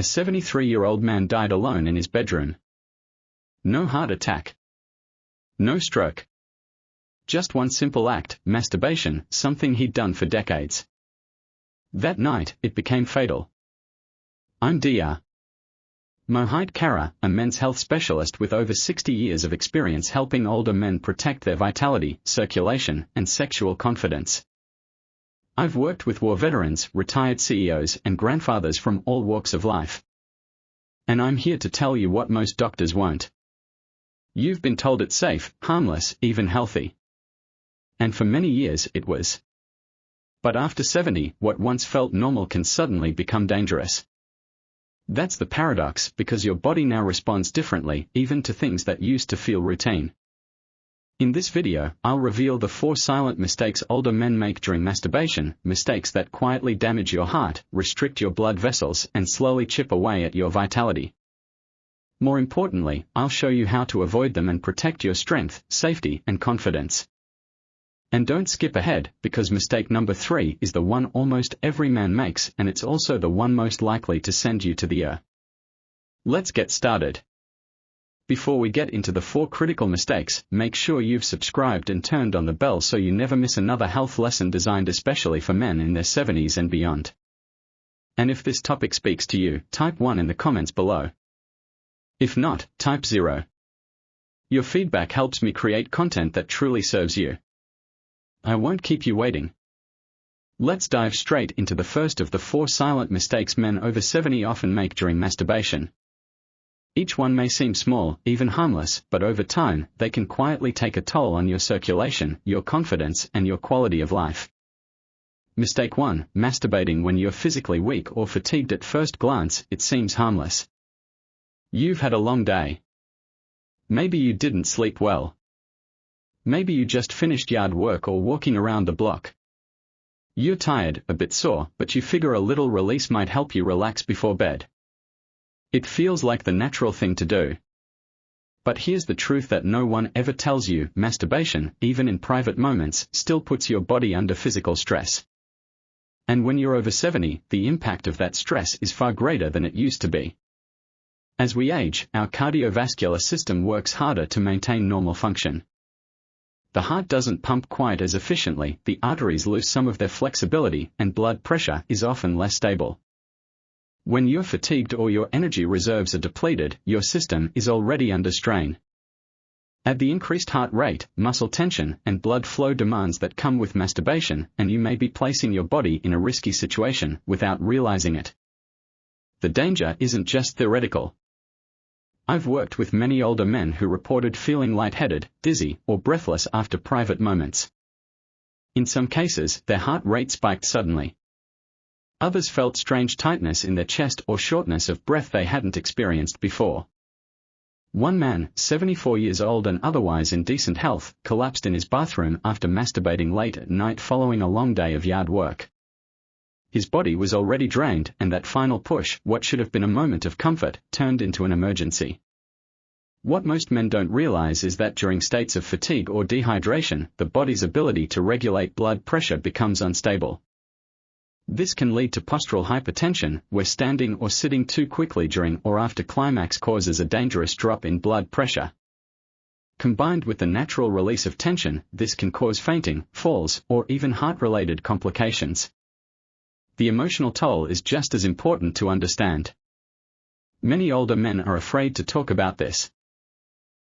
A 73-year-old man died alone in his bedroom. No heart attack. No stroke. Just one simple act, masturbation, something he'd done for decades. That night, it became fatal. I'm Dr. Mohit Kara, a men's health specialist with over 60 years of experience helping older men protect their vitality, circulation, and sexual confidence. I've worked with war veterans, retired CEOs, and grandfathers from all walks of life. And I'm here to tell you what most doctors won't. You've been told it's safe, harmless, even healthy. And for many years it was. But after 70, what once felt normal can suddenly become dangerous. That's the paradox, because your body now responds differently, even to things that used to feel routine. In this video, I'll reveal the 4 silent mistakes older men make during masturbation, mistakes that quietly damage your heart, restrict your blood vessels, and slowly chip away at your vitality. More importantly, I'll show you how to avoid them and protect your strength, safety, and confidence. And don't skip ahead, because mistake number 3 is the one almost every man makes, and it's also the one most likely to send you to the ER. Let's get started. Before we get into the 4 critical mistakes, make sure you've subscribed and turned on the bell so you never miss another health lesson designed especially for men in their 70s and beyond. And if this topic speaks to you, type 1 in the comments below. If not, type 0. Your feedback helps me create content that truly serves you. I won't keep you waiting. Let's dive straight into the first of the 4 silent mistakes men over 70 often make during masturbation. Each one may seem small, even harmless, but over time, they can quietly take a toll on your circulation, your confidence, and your quality of life. Mistake 1, masturbating when you're physically weak or fatigued. At first glance, it seems harmless. You've had a long day. Maybe you didn't sleep well. Maybe you just finished yard work or walking around the block. You're tired, a bit sore, but you figure a little release might help you relax before bed. It feels like the natural thing to do. But here's the truth that no one ever tells you: masturbation, even in private moments, still puts your body under physical stress. And when you're over 70, the impact of that stress is far greater than it used to be. As we age, our cardiovascular system works harder to maintain normal function. The heart doesn't pump quite as efficiently, the arteries lose some of their flexibility, and blood pressure is often less stable. When you're fatigued or your energy reserves are depleted, your system is already under strain. Add the increased heart rate, muscle tension, and blood flow demands that come with masturbation, and you may be placing your body in a risky situation without realizing it. The danger isn't just theoretical. I've worked with many older men who reported feeling lightheaded, dizzy, or breathless after private moments. In some cases, their heart rate spiked suddenly. Others felt strange tightness in their chest or shortness of breath they hadn't experienced before. One man, 74 years old and otherwise in decent health, collapsed in his bathroom after masturbating late at night following a long day of yard work. His body was already drained, and that final push, what should have been a moment of comfort, turned into an emergency. What most men don't realize is that during states of fatigue or dehydration, the body's ability to regulate blood pressure becomes unstable. This can lead to postural hypertension, where standing or sitting too quickly during or after climax causes a dangerous drop in blood pressure. Combined with the natural release of tension, this can cause fainting, falls, or even heart-related complications. The emotional toll is just as important to understand. Many older men are afraid to talk about this.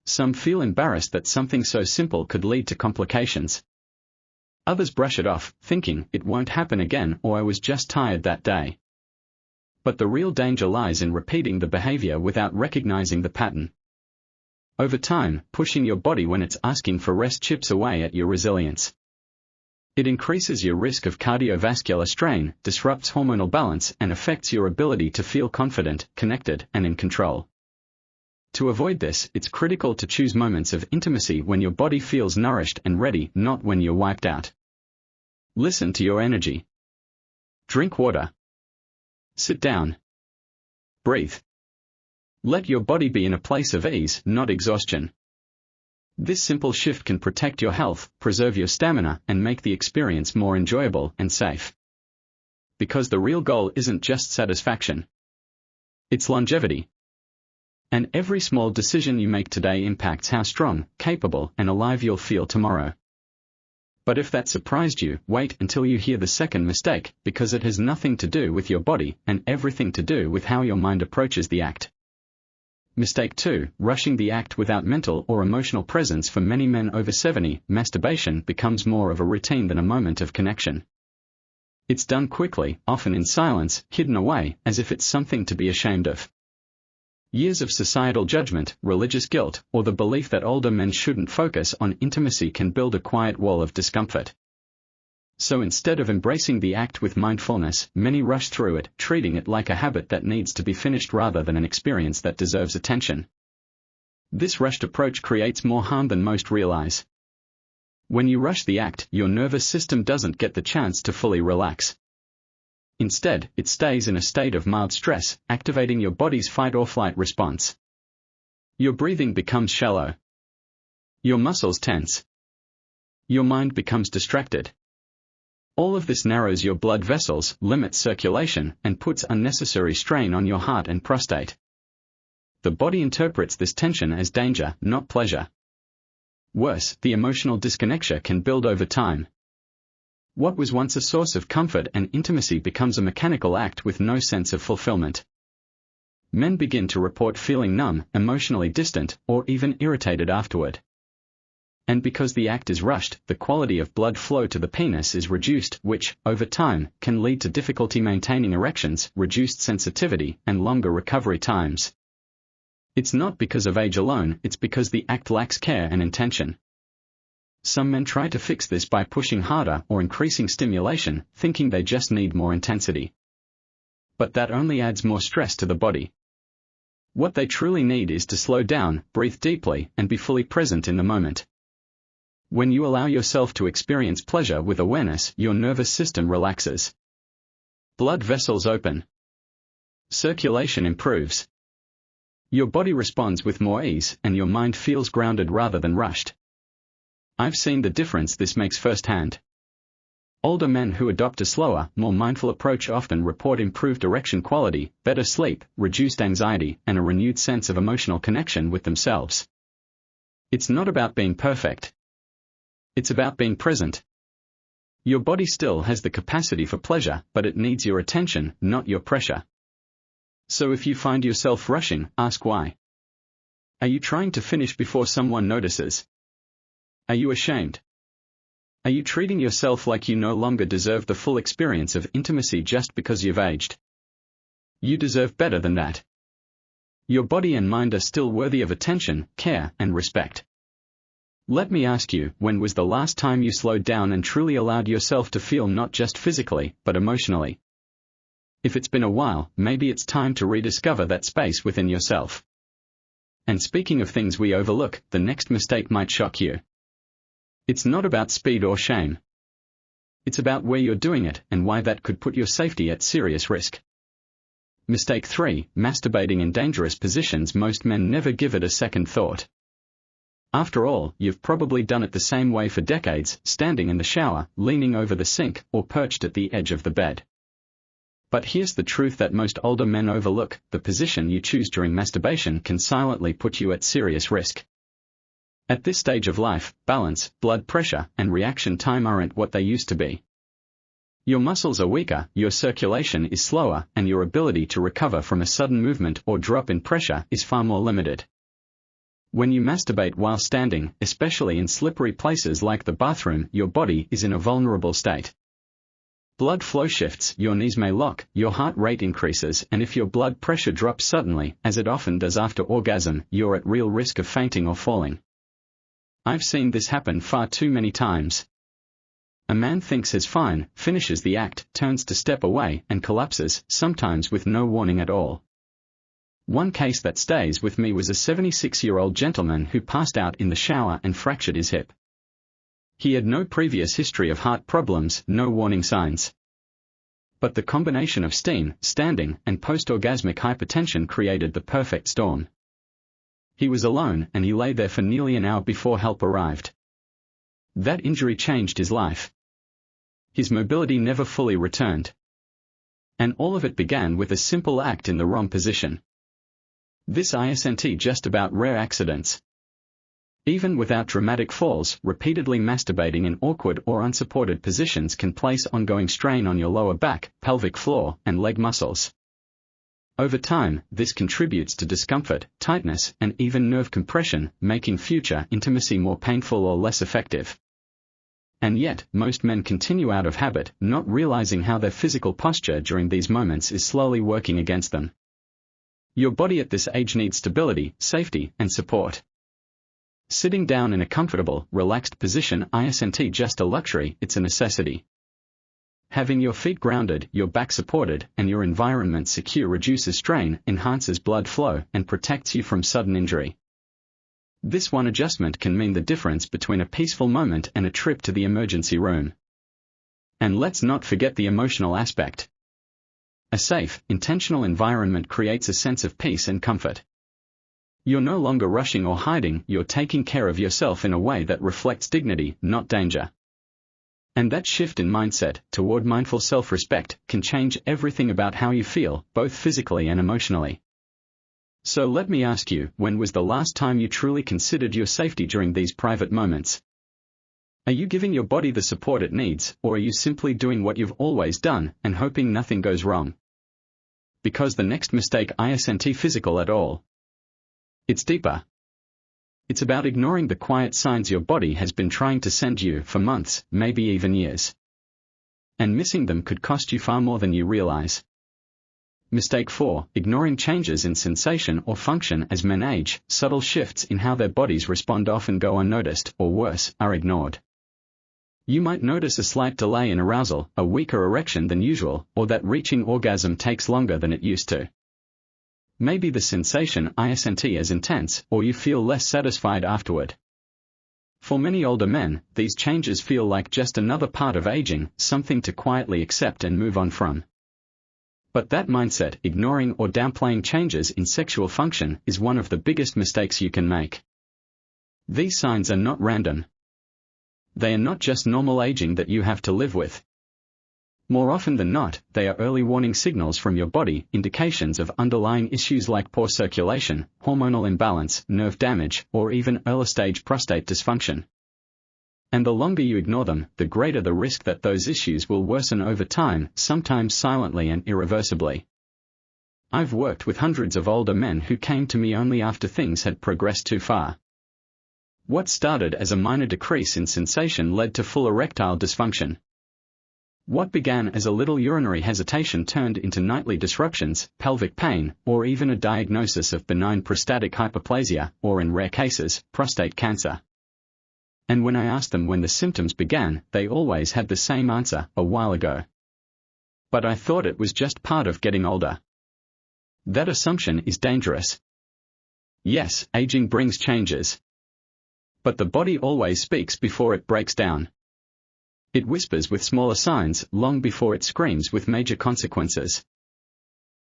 Some feel embarrassed that something so simple could lead to complications. Others brush it off, thinking, it won't happen again, or I was just tired that day. But the real danger lies in repeating the behavior without recognizing the pattern. Over time, pushing your body when it's asking for rest chips away at your resilience. It increases your risk of cardiovascular strain, disrupts hormonal balance, and affects your ability to feel confident, connected, and in control. To avoid this, it's critical to choose moments of intimacy when your body feels nourished and ready, not when you're wiped out. Listen to your energy. Drink water. Sit down. Breathe. Let your body be in a place of ease, not exhaustion. This simple shift can protect your health, preserve your stamina, and make the experience more enjoyable and safe. Because the real goal isn't just satisfaction. Its longevity. And every small decision you make today impacts how strong, capable, and alive you'll feel tomorrow. But if that surprised you, wait until you hear the second mistake, because it has nothing to do with your body, and everything to do with how your mind approaches the act. Mistake 2, rushing the act without mental or emotional presence. For many men over 70, masturbation becomes more of a routine than a moment of connection. It's done quickly, often in silence, hidden away, as if it's something to be ashamed of. Years of societal judgment, religious guilt, or the belief that older men shouldn't focus on intimacy can build a quiet wall of discomfort. So instead of embracing the act with mindfulness, many rush through it, treating it like a habit that needs to be finished rather than an experience that deserves attention. This rushed approach creates more harm than most realize. When you rush the act, your nervous system doesn't get the chance to fully relax. Instead, it stays in a state of mild stress, activating your body's fight-or-flight response. Your breathing becomes shallow. Your muscles tense. Your mind becomes distracted. All of this narrows your blood vessels, limits circulation, and puts unnecessary strain on your heart and prostate. The body interprets this tension as danger, not pleasure. Worse, the emotional disconnection can build over time. What was once a source of comfort and intimacy becomes a mechanical act with no sense of fulfillment. Men begin to report feeling numb, emotionally distant, or even irritated afterward. And because the act is rushed, the quality of blood flow to the penis is reduced, which, over time, can lead to difficulty maintaining erections, reduced sensitivity, and longer recovery times. It's not because of age alone, it's because the act lacks care and intention. Some men try to fix this by pushing harder or increasing stimulation, thinking they just need more intensity. But that only adds more stress to the body. What they truly need is to slow down, breathe deeply, and be fully present in the moment. When you allow yourself to experience pleasure with awareness, your nervous system relaxes. Blood vessels open. Circulation improves. Your body responds with more ease, and your mind feels grounded rather than rushed. I've seen the difference this makes firsthand. Older men who adopt a slower, more mindful approach often report improved erection quality, better sleep, reduced anxiety, and a renewed sense of emotional connection with themselves. It's not about being perfect. It's about being present. Your body still has the capacity for pleasure, but it needs your attention, not your pressure. So if you find yourself rushing, ask why. Are you trying to finish before someone notices? Are you ashamed? Are you treating yourself like you no longer deserve the full experience of intimacy just because you've aged? You deserve better than that. Your body and mind are still worthy of attention, care, and respect. Let me ask you, when was the last time you slowed down and truly allowed yourself to feel not just physically, but emotionally? If it's been a while, maybe it's time to rediscover that space within yourself. And speaking of things we overlook, the next mistake might shock you. It's not about speed or shame. It's about where you're doing it and why that could put your safety at serious risk. Mistake 3, masturbating in dangerous positions. Most men never give it a second thought. After all, you've probably done it the same way for decades, standing in the shower, leaning over the sink, or perched at the edge of the bed. But here's the truth that most older men overlook: the position you choose during masturbation can silently put you at serious risk. At this stage of life, balance, blood pressure, and reaction time aren't what they used to be. Your muscles are weaker, your circulation is slower, and your ability to recover from a sudden movement or drop in pressure is far more limited. When you masturbate while standing, especially in slippery places like the bathroom, your body is in a vulnerable state. Blood flow shifts, your knees may lock, your heart rate increases, and if your blood pressure drops suddenly, as it often does after orgasm, you're at real risk of fainting or falling. I've seen this happen far too many times. A man thinks he's fine, finishes the act, turns to step away, and collapses, sometimes with no warning at all. One case that stays with me was a 76-year-old gentleman who passed out in the shower and fractured his hip. He had no previous history of heart problems, no warning signs. But the combination of steam, standing, and post-orgasmic hypertension created the perfect storm. He was alone, and he lay there for nearly an hour before help arrived. That injury changed his life. His mobility never fully returned. And all of it began with a simple act in the wrong position. This isn't just about rare accidents. Even without dramatic falls, repeatedly masturbating in awkward or unsupported positions can place ongoing strain on your lower back, pelvic floor, and leg muscles. Over time, this contributes to discomfort, tightness, and even nerve compression, making future intimacy more painful or less effective. And yet, most men continue out of habit, not realizing how their physical posture during these moments is slowly working against them. Your body at this age needs stability, safety, and support. Sitting down in a comfortable, relaxed position isn't just a luxury, it's a necessity. Having your feet grounded, your back supported, and your environment secure reduces strain, enhances blood flow, and protects you from sudden injury. This one adjustment can mean the difference between a peaceful moment and a trip to the emergency room. And let's not forget the emotional aspect. A safe, intentional environment creates a sense of peace and comfort. You're no longer rushing or hiding, you're taking care of yourself in a way that reflects dignity, not danger. And that shift in mindset, toward mindful self-respect, can change everything about how you feel, both physically and emotionally. So let me ask you, when was the last time you truly considered your safety during these private moments? Are you giving your body the support it needs, or are you simply doing what you've always done, and hoping nothing goes wrong? Because the next mistake isn't physical at all. It's deeper. It's about ignoring the quiet signs your body has been trying to send you for months, maybe even years. And missing them could cost you far more than you realize. Mistake 4. Ignoring changes in sensation or function as men age. Subtle shifts in how their bodies respond often go unnoticed, or worse, are ignored. You might notice a slight delay in arousal, a weaker erection than usual, or that reaching orgasm takes longer than it used to. Maybe the sensation isn't as intense, or you feel less satisfied afterward. For many older men, these changes feel like just another part of aging, something to quietly accept and move on from. But that mindset, ignoring or downplaying changes in sexual function, is one of the biggest mistakes you can make. These signs are not random. They are not just normal aging that you have to live with. More often than not, they are early warning signals from your body, indications of underlying issues like poor circulation, hormonal imbalance, nerve damage, or even early-stage prostate dysfunction. And the longer you ignore them, the greater the risk that those issues will worsen over time, sometimes silently and irreversibly. I've worked with hundreds of older men who came to me only after things had progressed too far. What started as a minor decrease in sensation led to full erectile dysfunction. What began as a little urinary hesitation turned into nightly disruptions, pelvic pain, or even a diagnosis of benign prostatic hyperplasia, or in rare cases, prostate cancer. And when I asked them when the symptoms began, they always had the same answer: a while ago. But I thought it was just part of getting older. That assumption is dangerous. Yes, aging brings changes. But the body always speaks before it breaks down. It whispers with smaller signs, long before it screams with major consequences.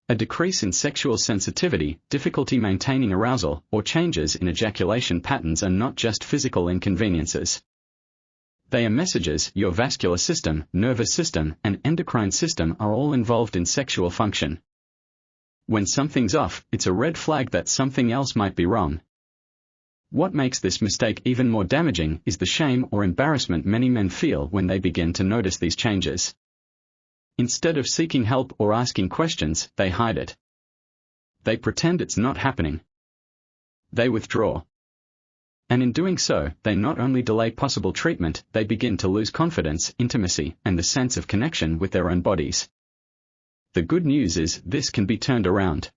A decrease in sexual sensitivity, difficulty maintaining arousal, or changes in ejaculation patterns are not just physical inconveniences. They are messages. Your vascular system, nervous system, and endocrine system are all involved in sexual function. When something's off, it's a red flag that something else might be wrong. What makes this mistake even more damaging is the shame or embarrassment many men feel when they begin to notice these changes. Instead of seeking help or asking questions, they hide it. They pretend it's not happening. They withdraw. And in doing so, they not only delay possible treatment, they begin to lose confidence, intimacy, and the sense of connection with their own bodies. The good news is, this can be turned around.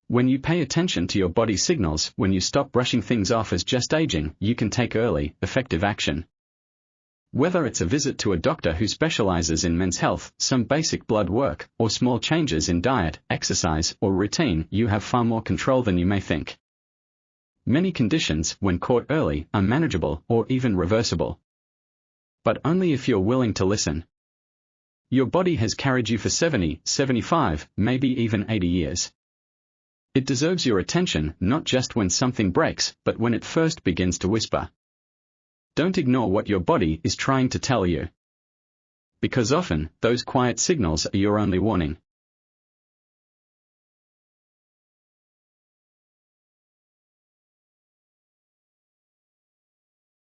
When you pay attention to your body signals, when you stop brushing things off as just aging, you can take early, effective action. Whether it's a visit to a doctor who specializes in men's health, some basic blood work, or small changes in diet, exercise, or routine, you have far more control than you may think. Many conditions, when caught early, are manageable, or even reversible. But only if you're willing to listen. Your body has carried you for 70, 75, maybe even 80 years. It deserves your attention, not just when something breaks, but when it first begins to whisper. Don't ignore what your body is trying to tell you. Because often, those quiet signals are your only warning.